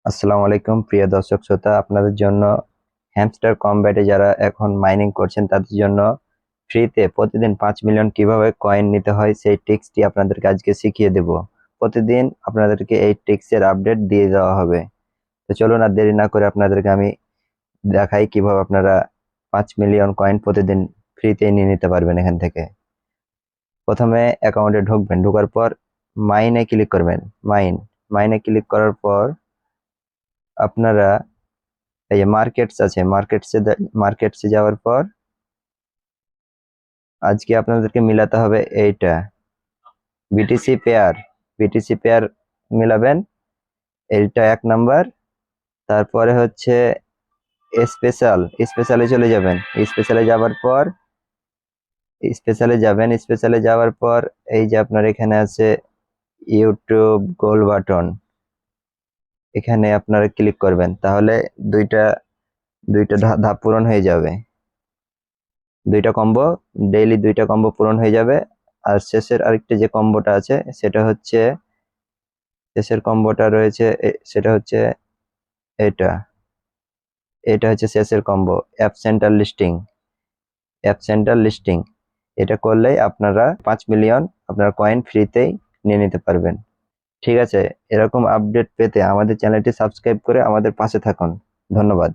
আসসালামু আলাইকুম প্রিয় দর্শক শ্রোতা, আপনাদের জন্য হ্যামস্টার কমব্যাটে যারা এখন মাইনিং করছেন তাদের জন্য ফ্রিতে প্রতিদিন 5 মিলিয়ন কিভাবে কয়েন নিতে হয় সেই ট্রিক্সটি আপনাদেরকে আজকে শিখিয়ে দেব। প্রতিদিন আপনাদেরকে এই ট্রিক্সের আপডেট দিয়ে দেওয়া হবে। তো চলুন আর দেরি না করে আপনাদেরকে আমি দেখাই কিভাবে আপনারা 5 মিলিয়ন কয়েন প্রতিদিন ফ্রিতে নিয়ে নিতে পারবেন এখান থেকে। প্রথমে অ্যাকাউন্টে ঢুকবেন, ঢোকার পর মাইনে ক্লিক করবেন। মাইনে ক্লিক করার পর আপনারা এই যে মার্কেটস আছে, মার্কেটসে যাওয়ার পর আজকে আপনাদেরকে মিলাতে হবে এইটা বিটিসি পেয়ার। বিটিসি পেয়ার মিলাবেন, এইটা 1 নাম্বার। তারপরে হচ্ছে স্পেশালে চলে যাবেন। স্পেশালে যাওয়ার পর এই যে আপনার এখানে আছে ইউটিউব গোল বাটন, এখানে আপনারা ক্লিক করবেন, তাহলে দুইটা দুইটা ধাপ পূরণ হয়ে যাবে। ডেইলি দুইটা কম্বো পূরণ হয়ে যাবে। আর শেষের আরেকটা যে কম্বোটা আছে সেটা হচ্ছে শেষের কম্বোটা রয়েছে সেটা হচ্ছে এটা এটা হচ্ছে শেষের কম্বো, অ্যাপ সেন্টার লিস্টিং। এটা করলেই আপনারা 5 মিলিয়ন আপনার কয়েন ফ্রিতেই নিয়ে নিতে পারবেন। ঠিক আছে, এরকম আপডেট পেতে আমাদের চ্যানেলটি সাবস্ক্রাইব করে আমাদের পাশে থাকুন। ধন্যবাদ।